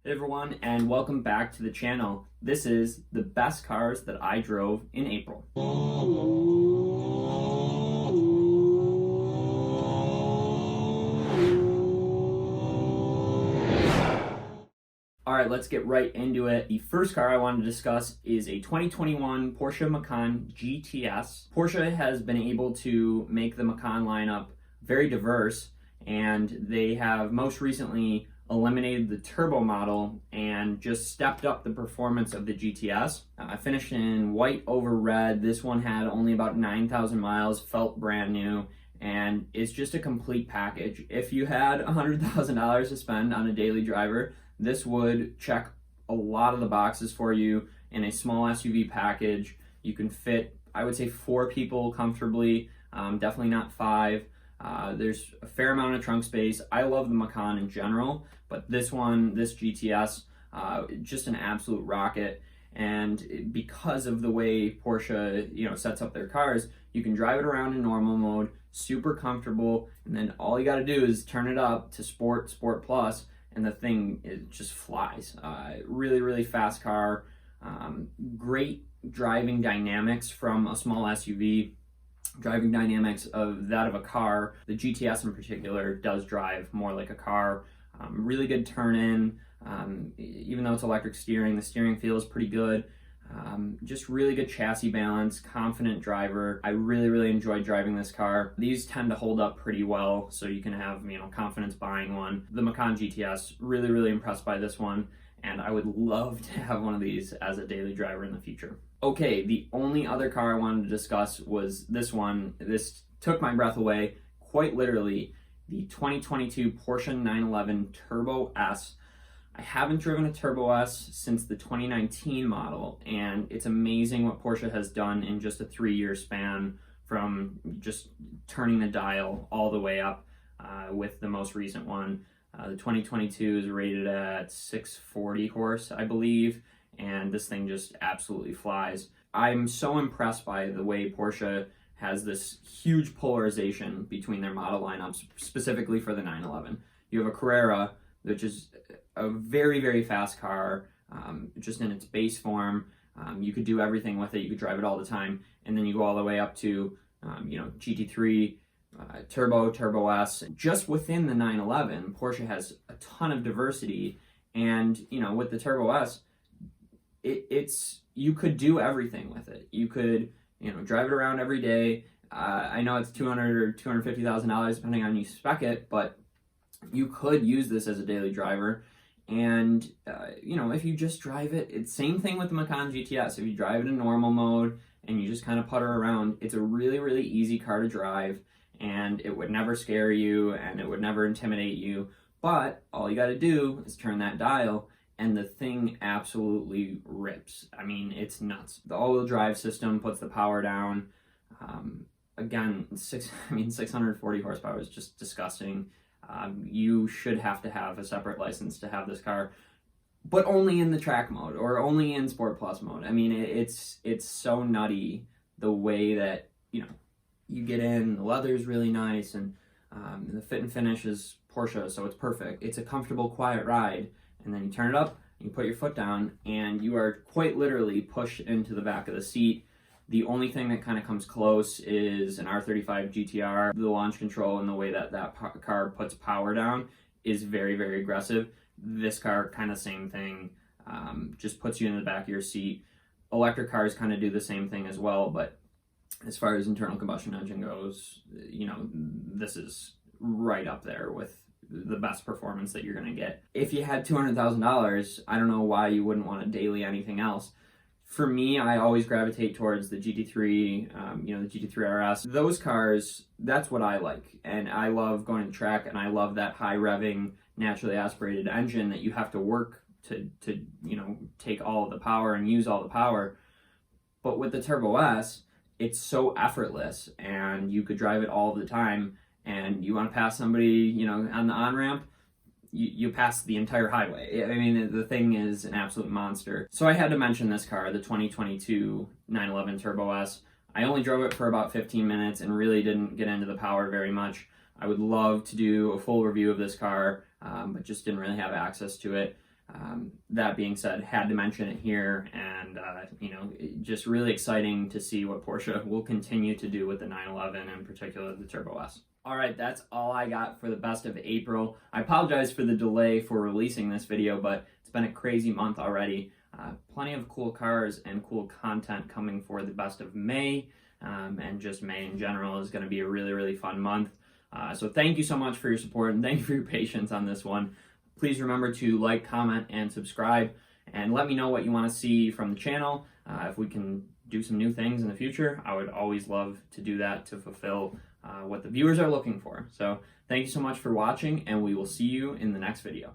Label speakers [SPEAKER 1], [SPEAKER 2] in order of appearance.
[SPEAKER 1] Hey everyone, and welcome back to the channel. This is the best cars that I drove in April. Alright, let's get right into it. The first car I wanted to discuss is a 2021 Porsche Macan GTS. Porsche has been able to make the Macan lineup very diverse, and they have most recently eliminated the turbo model and just stepped up the performance of the GTS. I finished in white over red. This one had only about 9,000 miles, felt brand new, and it's just a complete package. If you had $100,000 to spend on a daily driver, this would check a lot of the boxes for you in a small SUV package. You can fit, I would say, 4 people comfortably, definitely not 5. There's a fair amount of trunk space. I love the Macan in general, but this GTS, just an absolute rocket. And because of the way Porsche, sets up their cars, you can drive it around in normal mode, super comfortable, and then all you got to do is turn it up to Sport, Sport Plus, and the thing, it just flies. Really, really fast car. Great driving dynamics from a small SUV. Driving dynamics of that of a car. The GTS in particular does drive more like a car. Really good turn-in. Even though it's electric steering, the steering feels pretty good. Just really good chassis balance, confident driver. I really, really enjoyed driving this car. These tend to hold up pretty well, so you can have, confidence buying one. The Macan GTS, really, really impressed by this one, and I would love to have one of these as a daily driver in the future. Okay, the only other car I wanted to discuss was this one. This took my breath away, quite literally, the 2022 Porsche 911 Turbo S. I haven't driven a Turbo S since the 2019 model, and it's amazing what Porsche has done in just a 3-year span, from just turning the dial all the way up with the most recent one. The 2022 is rated at 640 horse, I believe, and this thing just absolutely flies. I'm so impressed by the way Porsche has this huge polarization between their model lineups, specifically for the 911. You have a Carrera, which is a very, very fast car, just in its base form. You could do everything with it. You could drive it all the time. And then you go all the way up to, GT3, Turbo, Turbo S. Just within the 911, Porsche has a ton of diversity. And, with the Turbo S, you could do everything with it. You could, drive it around every day. I know it's $200,000 or $250,000 depending on you spec it, but you could use this as a daily driver. And, if you just drive it, it's same thing with the Macan GTS. If you drive it in normal mode and you just kind of putter around, it's a really, really easy car to drive, and it would never scare you and it would never intimidate you. But all you got to do is turn that dial, and the thing absolutely rips. I mean, it's nuts. The all-wheel drive system puts the power down. Again, 640 horsepower is just disgusting. You should have to have a separate license to have this car, but only in the track mode or only in Sport Plus mode. I mean, it's so nutty the way that, you get in. The leather is really nice, and the fit and finish is Porsche, so it's perfect. It's a comfortable, quiet ride. And then you turn it up, you put your foot down, and you are quite literally pushed into the back of the seat. The only thing that kind of comes close is an R35 GTR. The launch control and the way that car puts power down is very, very aggressive. This car, kind of same thing, just puts you in the back of your seat. Electric cars kind of do the same thing as well, but as far as internal combustion engine goes, this is right up there with the best performance that you're going to get. If you had $200,000, I don't know why you wouldn't want a daily anything else. For me, I always gravitate towards the GT3, the GT3 RS. Those cars, that's what I like. And I love going to the track, and I love that high revving, naturally aspirated engine that you have to work to take all of the power and use all the power. But with the Turbo S, it's so effortless, and you could drive it all the time. And you want to pass somebody, on the on-ramp, you pass the entire highway. I mean, the thing is an absolute monster. So I had to mention this car, the 2022 911 Turbo S. I only drove it for about 15 minutes and really didn't get into the power very much. I would love to do a full review of this car, but just didn't really have access to it. That being said, had to mention it here, and just really exciting to see what Porsche will continue to do with the 911, in particular the Turbo S. All right, that's all I got for the best of April. I apologize for the delay for releasing this video, but it's been a crazy month already. Plenty of cool cars and cool content coming for the best of May, and just May in general is going to be a really, really fun month. So thank you so much for your support, and thank you for your patience on this one. Please remember to like, comment, and subscribe, and let me know what you want to see from the channel. If we can do some new things in the future, I would always love to do that to fulfill what the viewers are looking for. So thank you so much for watching, and we will see you in the next video.